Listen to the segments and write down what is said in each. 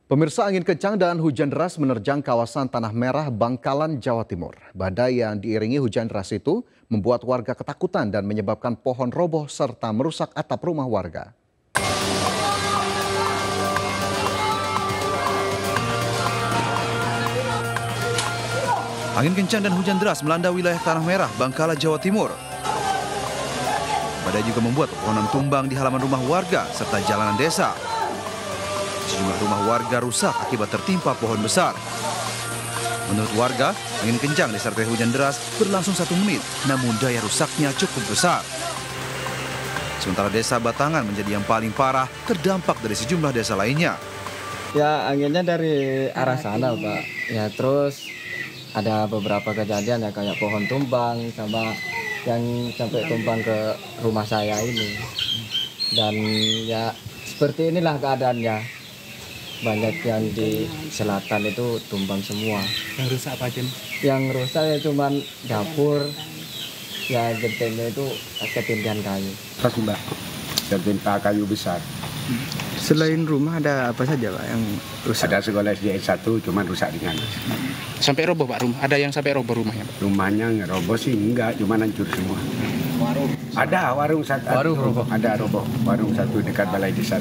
Pemirsa, angin kencang dan hujan deras menerjang kawasan Tanah Merah, Bangkalan, Jawa Timur. Badai yang diiringi hujan deras itu membuat warga ketakutan dan menyebabkan pohon roboh serta merusak atap rumah warga. Angin kencang dan hujan deras melanda wilayah Tanah Merah, Bangkalan, Jawa Timur. Badai juga membuat pepohonan tumbang di halaman rumah warga serta jalanan desa. Sejumlah rumah warga rusak akibat tertimpa pohon besar. Menurut warga, angin kencang disertai hujan deras berlangsung 1 menit, namun daya rusaknya cukup besar. Sementara desa Batangan menjadi yang paling parah, terdampak dari sejumlah desa lainnya. Ya, anginnya dari arah sana, Pak. Ya, terus ada beberapa kejadian ya kayak pohon tumbang sama yang sampai tumbang ke rumah saya ini. Dan ya seperti inilah keadaannya. Banyak yang di selatan itu tumbang semua. Yang rusak apa aja? Yang rusak ya cuman dapur, ya gentengnya itu ketindihan kayu. Pas Mbak, tertimpa kayu besar. Selain rumah ada apa saja Pak yang rusak? Ada sekolah SD 1 cuman rusak ringan. Sampai roboh Pak rumah? Ada yang sampai roboh rumahnya Pak? Rumahnya nggak roboh sih, enggak, cuman hancur semua. Warung? Ada warung satu. Warung roboh? Ada roboh, warung satu dekat balai desa.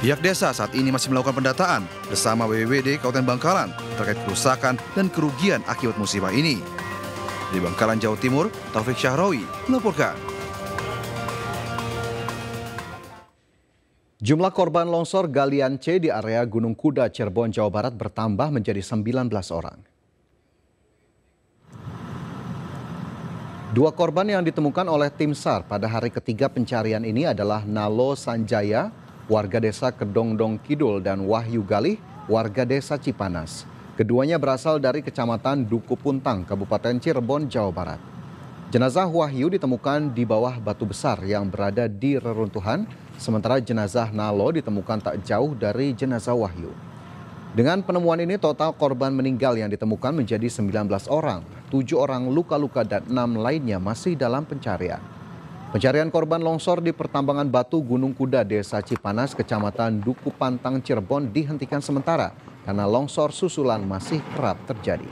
Pihak desa saat ini masih melakukan pendataan bersama BPBD Kabupaten Bangkalan terkait kerusakan dan kerugian akibat musibah ini. Di Bangkalan, Jawa Timur, Taufik Syahrawi melaporkan. Jumlah korban longsor galian C di area Gunung Kuda, Cirebon, Jawa Barat bertambah menjadi 19 orang. 2 korban yang ditemukan oleh tim SAR pada hari ketiga pencarian ini adalah Nalo Sanjaya, warga desa Kedongdong Kidul, dan Wahyu Galih, warga desa Cipanas. Keduanya berasal dari Kecamatan Duku Puntang, Kabupaten Cirebon, Jawa Barat. Jenazah Wahyu ditemukan di bawah batu besar yang berada di reruntuhan, sementara jenazah Nalo ditemukan tak jauh dari jenazah Wahyu. Dengan penemuan ini total korban meninggal yang ditemukan menjadi 19 orang, 7 orang luka-luka dan 6 lainnya masih dalam pencarian. Pencarian korban longsor di pertambangan batu Gunung Kuda, Desa Cipanas, Kecamatan Duku Pantang, Cirebon dihentikan sementara karena longsor susulan masih kerap terjadi.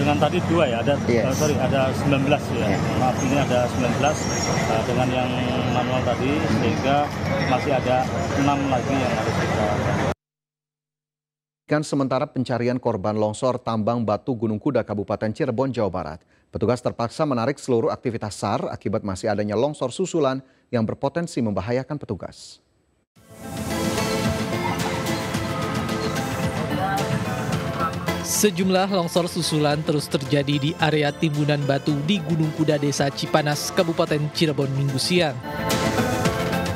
Dengan tadi 2 ya, ada 19 ya. Maaf, ini ada 19 dengan yang manual tadi, sehingga masih ada 6 lagi yang harus kita. Sementara pencarian korban longsor tambang batu Gunung Kuda, Kabupaten Cirebon, Jawa Barat. Petugas terpaksa menarik seluruh aktivitas SAR akibat masih adanya longsor susulan yang berpotensi membahayakan petugas. Sejumlah longsor susulan terus terjadi di area timbunan batu di Gunung Kuda, Desa Cipanas, Kabupaten Cirebon, Minggu siang.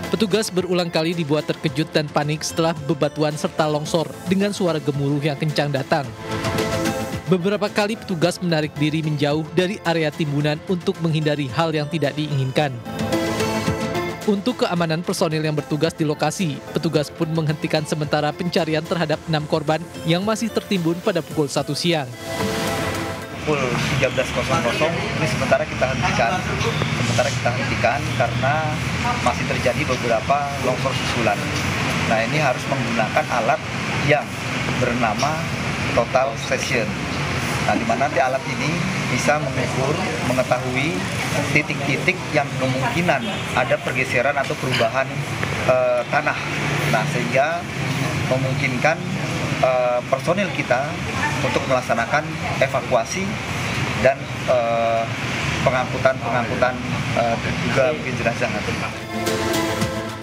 Petugas berulang kali dibuat terkejut dan panik setelah bebatuan serta longsor dengan suara gemuruh yang kencang datang. Beberapa kali petugas menarik diri menjauh dari area timbunan untuk menghindari hal yang tidak diinginkan. Untuk keamanan personil yang bertugas di lokasi, petugas pun menghentikan sementara pencarian terhadap 6 korban yang masih tertimbun pada pukul 1 siang. Pukul 13.00 ini sementara kita hentikan karena masih terjadi beberapa longsor susulan. Nah, ini harus menggunakan alat yang bernama total session. Nah, di mana nanti alat ini bisa mengukur, mengetahui titik-titik yang kemungkinan ada pergeseran atau perubahan tanah. Nah, sehingga memungkinkan personil kita untuk melaksanakan evakuasi dan pengangkutan juga mungkin jenazah.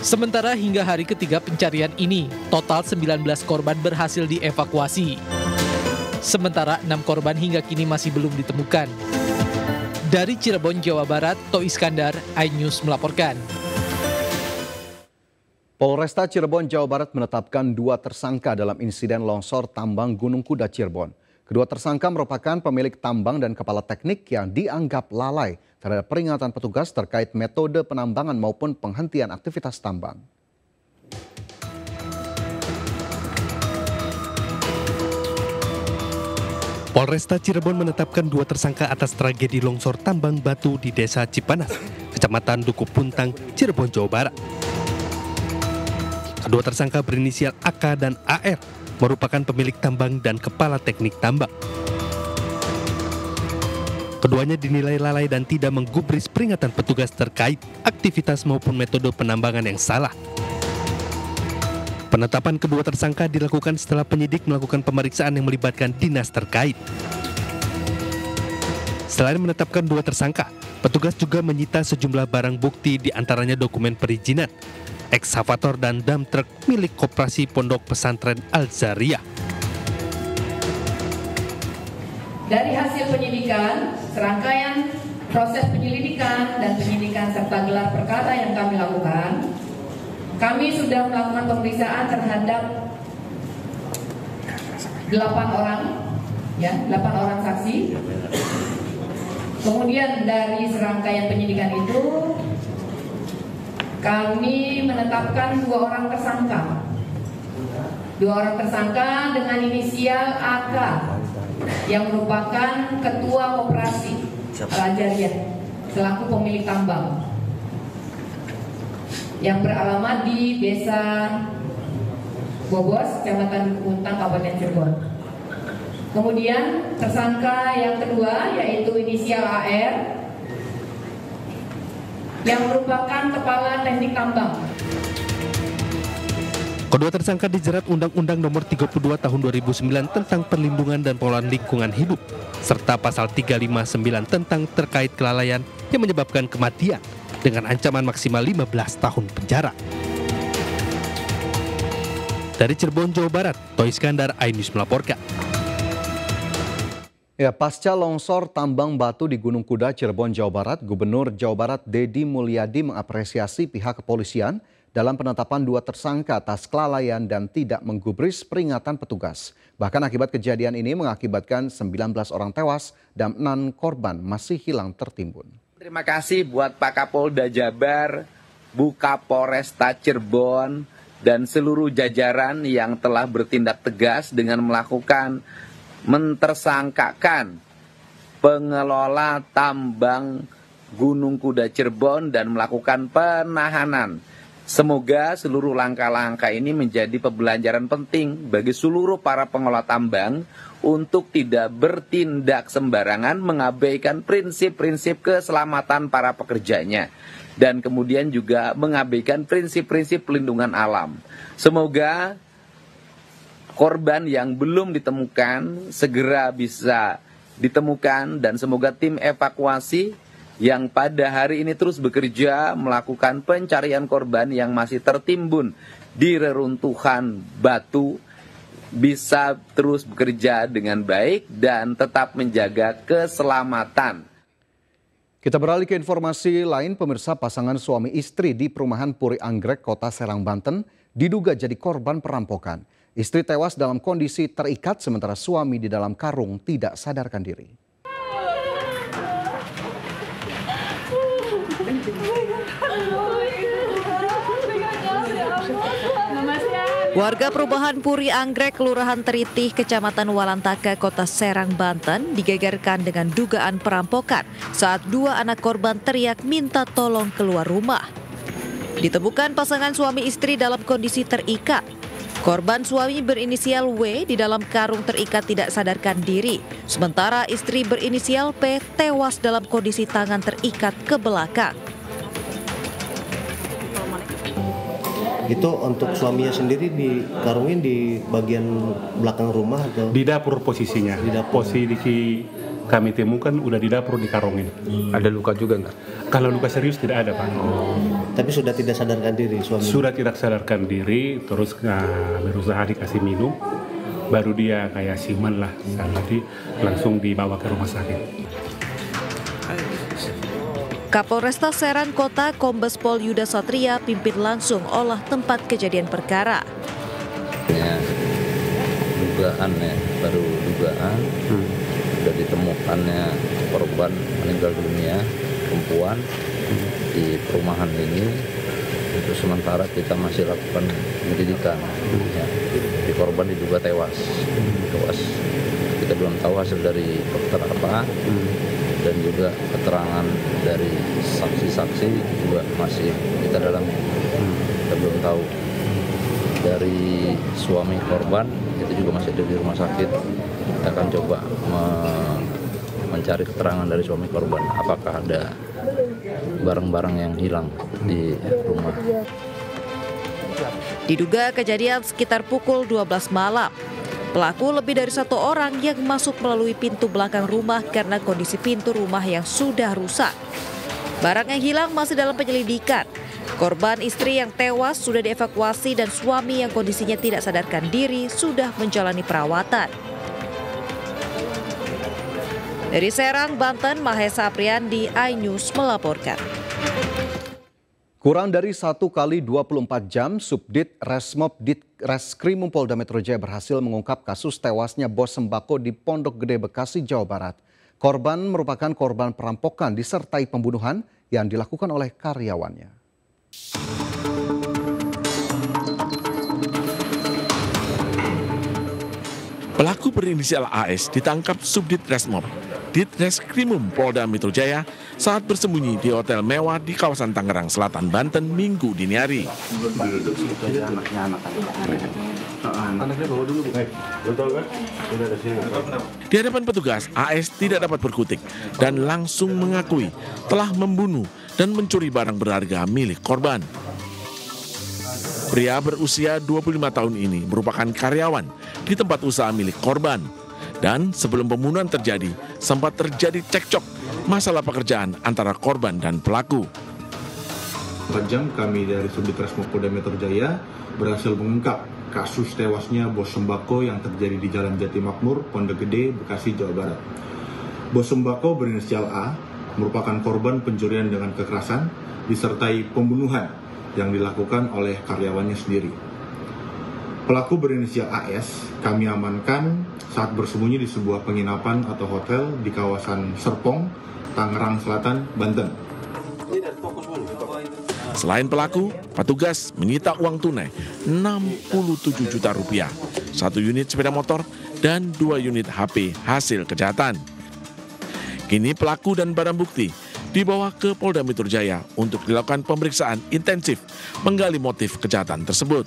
Sementara hingga hari ketiga pencarian ini, total 19 korban berhasil dievakuasi. Sementara 6 korban hingga kini masih belum ditemukan. Dari Cirebon, Jawa Barat, To Iskandar, iNews melaporkan. Polresta Cirebon, Jawa Barat menetapkan 2 tersangka dalam insiden longsor tambang Gunung Kuda, Cirebon. Kedua tersangka merupakan pemilik tambang dan kepala teknik yang dianggap lalai terhadap peringatan petugas terkait metode penambangan maupun penghentian aktivitas tambang. Polresta Cirebon menetapkan 2 tersangka atas tragedi longsor tambang batu di Desa Cipanas, Kecamatan Duku Puntang, Cirebon, Jawa Barat. Kedua tersangka berinisial AK dan AR merupakan pemilik tambang dan kepala teknik tambang. Keduanya dinilai lalai dan tidak menggubris peringatan petugas terkait aktivitas maupun metode penambangan yang salah. Penetapan kedua tersangka dilakukan setelah penyidik melakukan pemeriksaan yang melibatkan dinas terkait. Selain menetapkan dua tersangka, petugas juga menyita sejumlah barang bukti, diantaranya dokumen perizinan, ekskavator dan dump truck milik Koperasi Pondok Pesantren Al-Zariyah. Dari hasil penyidikan, serangkaian proses penyelidikan dan penyidikan serta gelar perkara yang kami lakukan, kami sudah melakukan pemeriksaan terhadap 8 orang saksi. Kemudian dari serangkaian penyidikan itu, kami menetapkan 2 orang tersangka. 2 orang tersangka dengan inisial AK yang merupakan ketua koperasi Al-Zariyah selaku pemilik tambang yang beralamat di Desa Bobos, Kecamatan Duku Puntang, Kabupaten Cirebon. Kemudian tersangka yang kedua yaitu inisial AR yang merupakan kepala teknik tambang. Kedua tersangka dijerat Undang-Undang Nomor 32 Tahun 2009 tentang Perlindungan dan Pengelolaan Lingkungan Hidup serta Pasal 359 tentang terkait kelalaian yang menyebabkan kematian dengan ancaman maksimal 15 tahun penjara. Dari Cirebon, Jawa Barat, Toy Iskandar, iNews melaporkan. Ya, pasca longsor tambang batu di Gunung Kuda, Cirebon, Jawa Barat, Gubernur Jawa Barat Deddy Mulyadi mengapresiasi pihak kepolisian dalam penetapan 2 tersangka atas kelalaian dan tidak menggubris peringatan petugas. Bahkan akibat kejadian ini mengakibatkan 19 orang tewas dan 6 korban masih hilang tertimbun. Terima kasih buat Pak Kapolda Jabar, Bu Kapolresta Cirebon, dan seluruh jajaran yang telah bertindak tegas dengan melakukan mentersangkakan pengelola tambang Gunung Kuda Cirebon dan melakukan penahanan. Semoga seluruh langkah-langkah ini menjadi pembelajaran penting bagi seluruh para pengelola tambang untuk tidak bertindak sembarangan, mengabaikan prinsip-prinsip keselamatan para pekerjanya, dan kemudian juga mengabaikan prinsip-prinsip pelindungan alam. Semoga korban yang belum ditemukan segera bisa ditemukan, dan semoga tim evakuasi yang pada hari ini terus bekerja melakukan pencarian korban yang masih tertimbun di reruntuhan batu bisa terus bekerja dengan baik dan tetap menjaga keselamatan. Kita beralih ke informasi lain, pemirsa. Pasangan suami istri di perumahan Puri Anggrek, Kota Serang, Banten diduga jadi korban perampokan. Istri tewas dalam kondisi terikat sementara suami di dalam karung tidak sadarkan diri. Warga perumahan Puri Anggrek, Kelurahan Teritih, Kecamatan Walantaka, Kota Serang, Banten digegerkan dengan dugaan perampokan saat 2 anak korban teriak minta tolong keluar rumah. Ditemukan pasangan suami istri dalam kondisi terikat. Korban suami berinisial W di dalam karung terikat tidak sadarkan diri, sementara istri berinisial P tewas dalam kondisi tangan terikat ke belakang. Itu untuk suaminya sendiri dikarungin di bagian belakang rumah atau? Di dapur posisinya. Di dapur. Posisi kami temukan udah di dapur dikarungin. Ada luka juga nggak? Kalau luka serius tidak ada, Pak. Tapi sudah tidak sadarkan diri suami? Sudah tidak sadarkan diri, terus berusaha dikasih minum, baru dia kayak siman lah. Jadi langsung dibawa ke rumah sakit. Kapolresta Serang Kota Kombes Pol Yuda Satria pimpin langsung olah tempat kejadian perkara. Baru dugaan, sudah ditemukannya korban meninggal dunia perempuan di perumahan ini. Untuk sementara kita masih lakukan penyelidikan. Di korban diduga tewas. Kita belum tahu hasil dari dokter apa. dan juga keterangan dari saksi-saksi juga masih kita dalami. Kita belum tahu. Dari suami korban itu juga masih ada di rumah sakit. Kita akan coba mencari keterangan dari suami korban, apakah ada barang-barang yang hilang di rumah. Diduga kejadian sekitar pukul 12 malam. Pelaku lebih dari 1 orang yang masuk melalui pintu belakang rumah karena kondisi pintu rumah yang sudah rusak. Barang yang hilang masih dalam penyelidikan. Korban istri yang tewas sudah dievakuasi dan suami yang kondisinya tidak sadarkan diri sudah menjalani perawatan. Dari Serang, Banten, Mahesa Apriandi, iNews melaporkan. Kurang dari 1 kali 24 jam, Subdit Resmob Ditreskrimum Polda Metro Jaya berhasil mengungkap kasus tewasnya bos sembako di Pondok Gede, Bekasi, Jawa Barat. Korban merupakan korban perampokan disertai pembunuhan yang dilakukan oleh karyawannya. Pelaku berinisial AS ditangkap Subdit Resmob Ditreskrimum Polda Metro Jaya saat bersembunyi di hotel mewah di kawasan Tangerang Selatan, Banten, Minggu dini hari. Di hadapan petugas, AS tidak dapat berkutik dan langsung mengakui telah membunuh dan mencuri barang berharga milik korban. Pria berusia 25 tahun ini merupakan karyawan di tempat usaha milik korban. Dan sebelum pembunuhan terjadi, sempat terjadi cekcok masalah pekerjaan antara korban dan pelaku. 4 jam kami dari Subdit Resmob Polda Metro Jaya berhasil mengungkap kasus tewasnya bos sembako yang terjadi di Jalan Jati Makmur, Pondok Gede, Bekasi, Jawa Barat. Bos sembako berinisial A merupakan korban pencurian dengan kekerasan disertai pembunuhan yang dilakukan oleh karyawannya sendiri. Pelaku berinisial AS kami amankan saat bersembunyi di sebuah penginapan atau hotel di kawasan Serpong, Tangerang Selatan, Banten. Selain pelaku, petugas menyita uang tunai 67 juta rupiah, 1 unit sepeda motor, dan 2 unit HP hasil kejahatan. Kini pelaku dan barang bukti dibawa ke Polda Metro Jaya untuk dilakukan pemeriksaan intensif menggali motif kejahatan tersebut.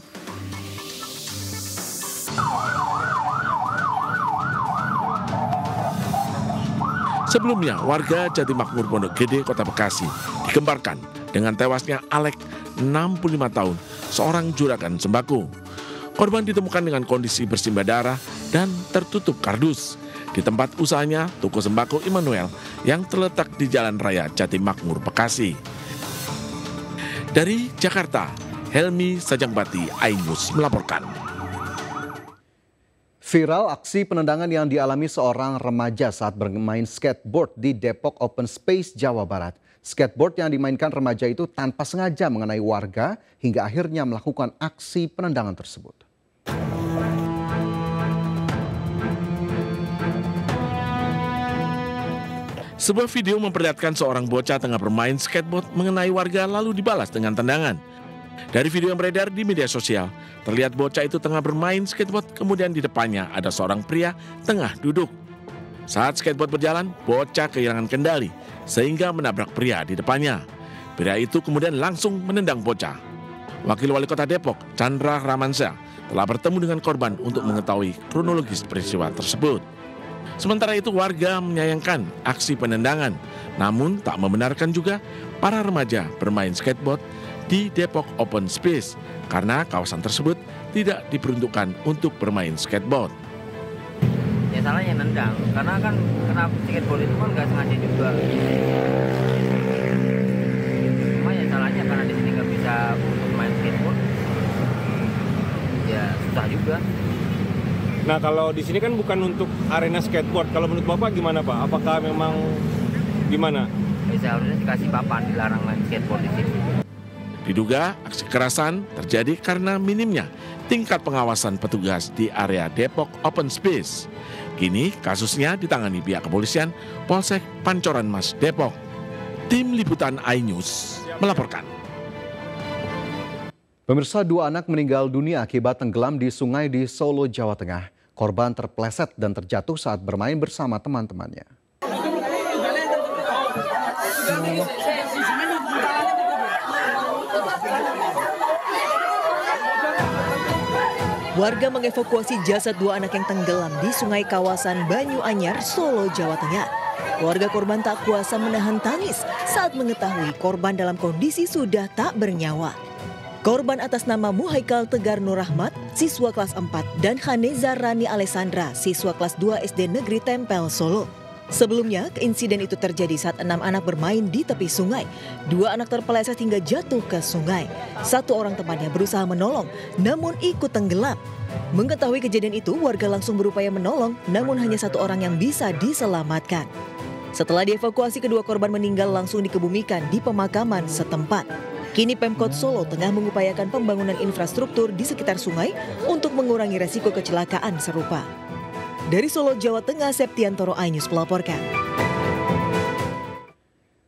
Sebelumnya, warga Jati Makmur Pondok Gede, Kota Bekasi, dikembarkan dengan tewasnya Alek, 65 tahun, seorang juragan sembako. Korban ditemukan dengan kondisi bersimbah darah dan tertutup kardus di tempat usahanya toko sembako Immanuel yang terletak di Jalan Raya Jati Makmur, Bekasi. Dari Jakarta, Helmi Sajangbati, iNews melaporkan. Viral aksi penendangan yang dialami seorang remaja saat bermain skateboard di Depok Open Space, Jawa Barat. Skateboard yang dimainkan remaja itu tanpa sengaja mengenai warga hingga akhirnya melakukan aksi penendangan tersebut. Sebuah video memperlihatkan seorang bocah tengah bermain skateboard mengenai warga lalu dibalas dengan tendangan. Dari video yang beredar di media sosial, terlihat bocah itu tengah bermain skateboard, kemudian di depannya ada seorang pria tengah duduk. Saat skateboard berjalan, bocah kehilangan kendali sehingga menabrak pria di depannya. Pria itu kemudian langsung menendang bocah. Wakil Wali Kota Depok, Chandra Ramansyah, telah bertemu dengan korban untuk mengetahui kronologis peristiwa tersebut. Sementara itu warga menyayangkan aksi penendangan, namun tak membenarkan juga para remaja bermain skateboard di Depok Open Space karena kawasan tersebut tidak diperuntukkan untuk bermain skateboard. Ya salahnya nendang, karena kan kena skateboard itu kan nggak sengaja juga. Cuma ya salahnya karena di sini nggak bisa untuk main skateboard, ya susah juga. Nah kalau di sini kan bukan untuk arena skateboard, kalau menurut Bapak gimana Pak? Apakah memang gimana? Ya seharusnya dikasih papan dilarang main skateboard di sini. Diduga aksi kekerasan terjadi karena minimnya tingkat pengawasan petugas di area Depok Open Space. Kini kasusnya ditangani pihak kepolisian Polsek Pancoran Mas Depok. Tim Liputan iNews melaporkan. Pemirsa, 2 anak meninggal dunia akibat tenggelam di sungai di Solo, Jawa Tengah. Korban terpleset dan terjatuh saat bermain bersama teman-temannya. Warga mengevakuasi jasad 2 anak yang tenggelam di sungai kawasan Banyuanyar, Solo, Jawa Tengah. Warga korban tak kuasa menahan tangis saat mengetahui korban dalam kondisi sudah tak bernyawa. Korban atas nama Muhaikal Tegar Nur Rahmat, siswa kelas 4, dan Haneza Rani Alessandra, siswa kelas 2 SD Negeri Tempel, Solo. Sebelumnya, insiden itu terjadi saat 6 anak bermain di tepi sungai. 2 anak terpeleset hingga jatuh ke sungai. 1 orang temannya berusaha menolong, namun ikut tenggelam. Mengetahui kejadian itu, warga langsung berupaya menolong, namun hanya 1 orang yang bisa diselamatkan. Setelah dievakuasi, kedua korban meninggal langsung dikebumikan di pemakaman setempat. Kini Pemkot Solo tengah mengupayakan pembangunan infrastruktur di sekitar sungai untuk mengurangi resiko kecelakaan serupa. Dari Solo, Jawa Tengah, Septiantoro, iNews melaporkan.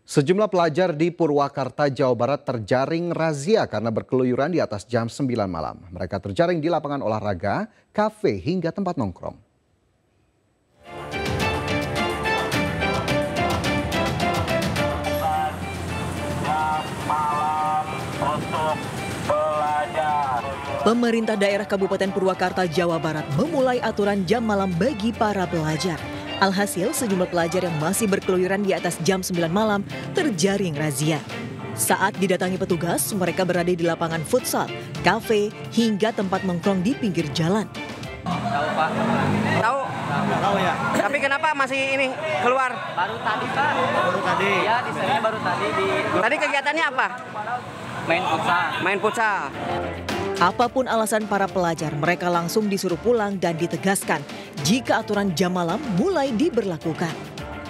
Sejumlah pelajar di Purwakarta, Jawa Barat terjaring razia karena berkeluyuran di atas jam 9 malam. Mereka terjaring di lapangan olahraga, kafe, hingga tempat nongkrong. Pemerintah daerah Kabupaten Purwakarta, Jawa Barat memulai aturan jam malam bagi para pelajar. Alhasil, sejumlah pelajar yang masih berkeluyuran di atas jam 9 malam terjaring razia. Saat didatangi petugas, mereka berada di lapangan futsal, kafe, hingga tempat nongkrong di pinggir jalan. Tahu Pak? Tahu? Tahu ya. Tapi kenapa masih ini keluar? Baru tadi Pak. Baru tadi? Ya, di sini baru tadi. Tadi kegiatannya apa? Main futsal. Main futsal. Apapun alasan para pelajar, mereka langsung disuruh pulang dan ditegaskan jika aturan jam malam mulai diberlakukan.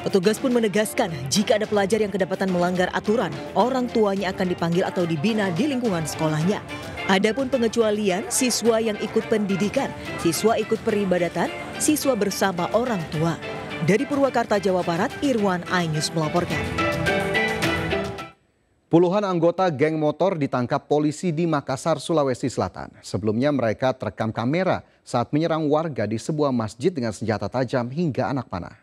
Petugas pun menegaskan jika ada pelajar yang kedapatan melanggar aturan, orang tuanya akan dipanggil atau dibina di lingkungan sekolahnya. Adapun pengecualian, siswa yang ikut pendidikan, siswa ikut peribadatan, siswa bersama orang tua. Dari Purwakarta, Jawa Barat, Irwan, iNews melaporkan. Puluhan anggota geng motor ditangkap polisi di Makassar, Sulawesi Selatan. Sebelumnya mereka terekam kamera saat menyerang warga di sebuah masjid dengan senjata tajam hingga anak panah.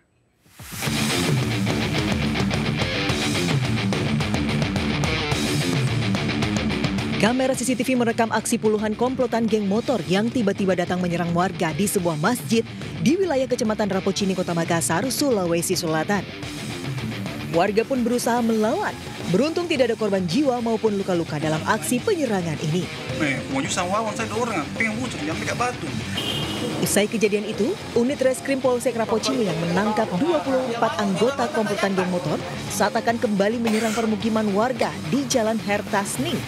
Kamera CCTV merekam aksi puluhan komplotan geng motor yang tiba-tiba datang menyerang warga di sebuah masjid di wilayah Kecamatan Rapocini, Kota Makassar, Sulawesi Selatan. Warga pun berusaha melawan. Beruntung tidak ada korban jiwa maupun luka-luka dalam aksi penyerangan ini. Usai kejadian itu, unit reskrim Polsek Rapocini yang menangkap 24 anggota komplotan geng motor saat akan kembali menyerang permukiman warga di Jalan Hertasning.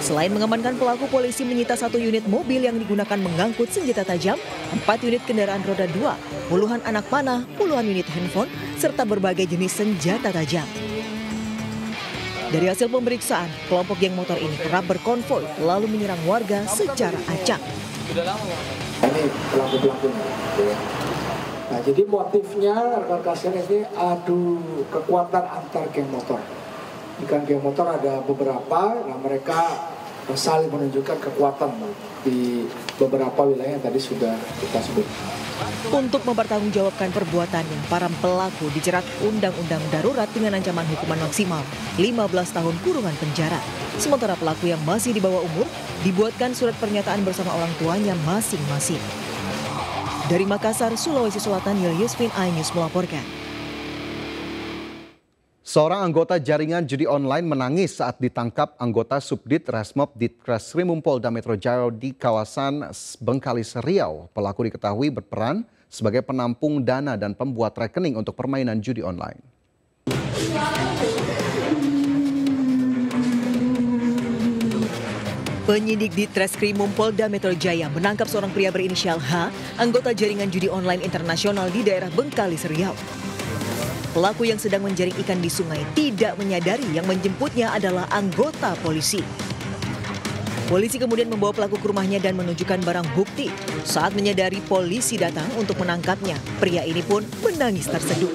Selain mengamankan pelaku, polisi menyita 1 unit mobil yang digunakan mengangkut senjata tajam, 4 unit kendaraan roda 2, puluhan anak panah, puluhan unit handphone, serta berbagai jenis senjata tajam. Dari hasil pemeriksaan, kelompok geng motor ini kerap berkonvoi lalu menyerang warga secara acak. Ini pelaku-pelakunya. Nah, jadi motifnya rekan-rekan ini adu kekuatan antar geng motor. Di geng motor ada beberapa, nah mereka saling menunjukkan kekuatan di beberapa wilayah yang tadi sudah kita sebut. Untuk mempertanggungjawabkan perbuatannya, para pelaku dijerat Undang-Undang Darurat dengan ancaman hukuman maksimal 15 tahun kurungan penjara. Sementara pelaku yang masih di bawah umur dibuatkan surat pernyataan bersama orang tuanya masing-masing. Dari Makassar, Sulawesi Selatan, Yusfin, iNews melaporkan. Seorang anggota jaringan judi online menangis saat ditangkap anggota Subdit Resmob Ditreskrimum Polda Metro Jaya di kawasan Bengkalis, Riau. Pelaku diketahui berperan sebagai penampung dana dan pembuat rekening untuk permainan judi online. Penyidik Ditreskrimum Polda Metro Jaya menangkap seorang pria berinisial H, anggota jaringan judi online internasional di daerah Bengkalis, Riau. Pelaku yang sedang menjaring ikan di sungai tidak menyadari yang menjemputnya adalah anggota polisi. Polisi kemudian membawa pelaku ke rumahnya dan menunjukkan barang bukti. Saat menyadari polisi datang untuk menangkapnya, pria ini pun menangis terseduh.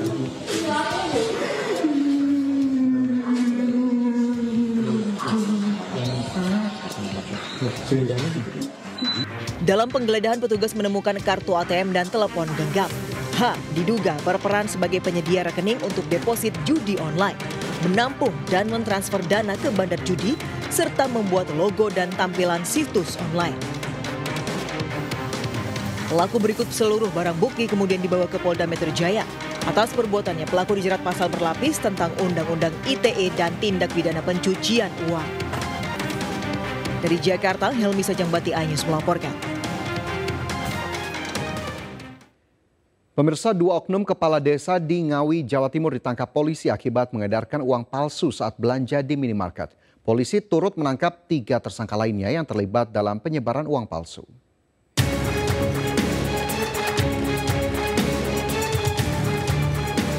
Dalam penggeledahan, petugas menemukan kartu ATM dan telepon genggam. H H diduga berperan sebagai penyedia rekening untuk deposit judi online, menampung dan mentransfer dana ke bandar judi, serta membuat logo dan tampilan situs online. Pelaku berikut seluruh barang bukti kemudian dibawa ke Polda Metro Jaya. Atas perbuatannya, pelaku dijerat pasal berlapis tentang Undang-Undang ITE dan tindak pidana pencucian uang. Dari Jakarta, Helmi Sajangbati, iNews melaporkan. Pemirsa, 2 oknum kepala desa di Ngawi, Jawa Timur ditangkap polisi akibat mengedarkan uang palsu saat belanja di minimarket. Polisi turut menangkap 3 tersangka lainnya yang terlibat dalam penyebaran uang palsu.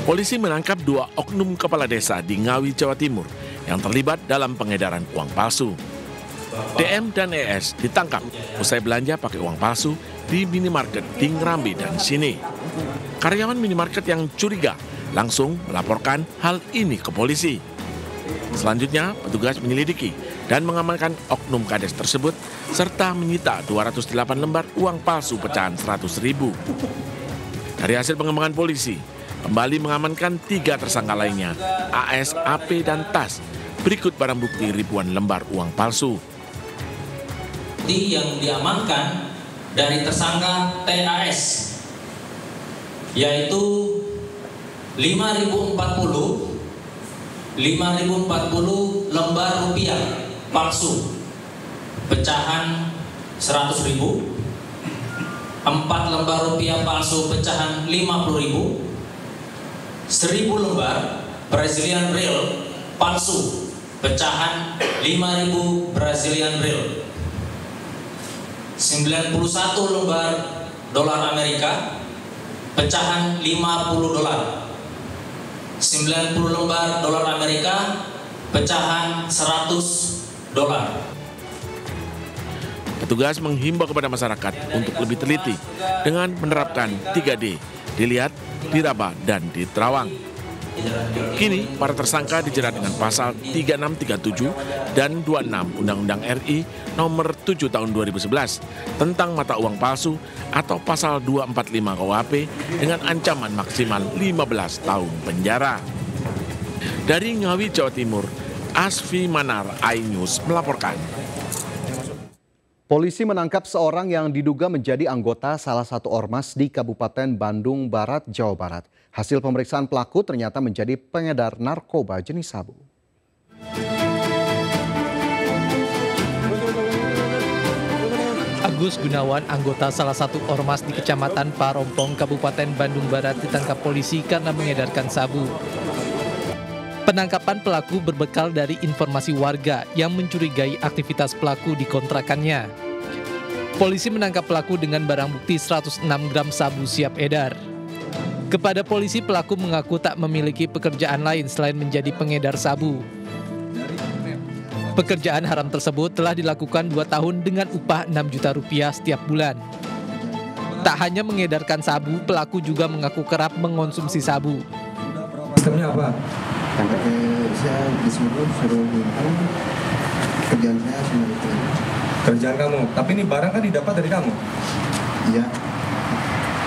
Polisi menangkap 2 oknum kepala desa di Ngawi, Jawa Timur yang terlibat dalam pengedaran uang palsu. DM dan ES ditangkap usai belanja pakai uang palsu di minimarket di Ngrambi dan Sini. Karyawan minimarket yang curiga langsung melaporkan hal ini ke polisi. Selanjutnya, petugas menyelidiki dan mengamankan oknum kades tersebut serta menyita 208 lembar uang palsu pecahan 100.000. Dari hasil pengembangan polisi, kembali mengamankan 3 tersangka lainnya, AS, AP, dan TAS. Berikut barang bukti ribuan lembar uang palsu. Yang diamankan dari tersangka TAS, yaitu 5.040 lembar rupiah palsu, pecahan 100.000, 4 lembar rupiah palsu pecahan 50.000, 1.000 lembar Brazilian real palsu pecahan 5.000 Brazilian real, 91 lembar dolar Amerika pecahan 50 dolar, 90 lembar dolar Amerika pecahan 100 dolar. Petugas menghimbau kepada masyarakat untuk lebih teliti dengan menerapkan 3D, dilihat, diraba, dan diterawang. Kini, para tersangka dijerat dengan pasal 3637 dan 26 Undang-Undang RI nomor 7 tahun 2011 tentang mata uang palsu atau pasal 245 KUHP dengan ancaman maksimal 15 tahun penjara. Dari Ngawi, Jawa Timur, Asfi Manar, iNews melaporkan. Polisi menangkap seorang yang diduga menjadi anggota salah satu ormas di Kabupaten Bandung Barat, Jawa Barat. Hasil pemeriksaan pelaku ternyata menjadi pengedar narkoba jenis sabu. Agus Gunawan, anggota salah satu ormas di Kecamatan Parompong, Kabupaten Bandung Barat, ditangkap polisi karena mengedarkan sabu. Penangkapan pelaku berbekal dari informasi warga yang mencurigai aktivitas pelaku di kontrakannya. Polisi menangkap pelaku dengan barang bukti 106 gram sabu siap edar. Kepada polisi, pelaku mengaku tak memiliki pekerjaan lain selain menjadi pengedar sabu. Pekerjaan haram tersebut telah dilakukan 2 tahun dengan upah 6 juta rupiah setiap bulan. Tak hanya mengedarkan sabu, pelaku juga mengaku kerap mengonsumsi sabu. Sistemnya apa? Sampai saya disuruh minum, kerjaan saya cuma itu. Kerjaan kamu, tapi ini barang kan didapat dari kamu? Iya.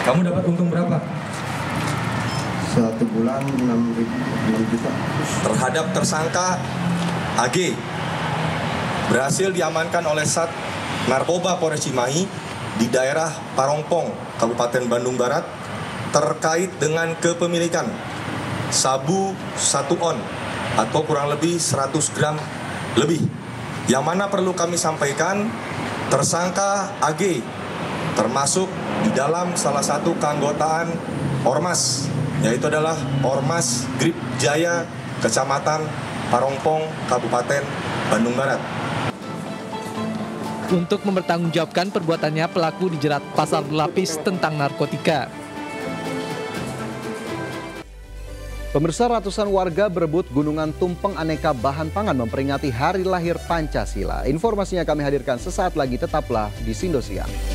Kamu dapat untung berapa? 1 bulan 6 juta. Terhadap tersangka AG berhasil diamankan oleh Sat Narkoba Polres Cimahi di daerah Parompong, Kabupaten Bandung Barat terkait dengan kepemilikan sabu 1 on atau kurang lebih 100 gram lebih. Yang mana perlu kami sampaikan, tersangka AG termasuk di dalam salah satu keanggotaan Ormas, yaitu adalah Ormas Grip Jaya Kecamatan Parompong, Kabupaten Bandung Barat. Untuk mempertanggungjawabkan perbuatannya, pelaku dijerat pasal berlapis tentang narkotika. Pemirsa, ratusan warga berebut gunungan tumpeng aneka bahan pangan memperingati hari lahir Pancasila. Informasinya kami hadirkan sesaat lagi, tetaplah di Sindo Siang.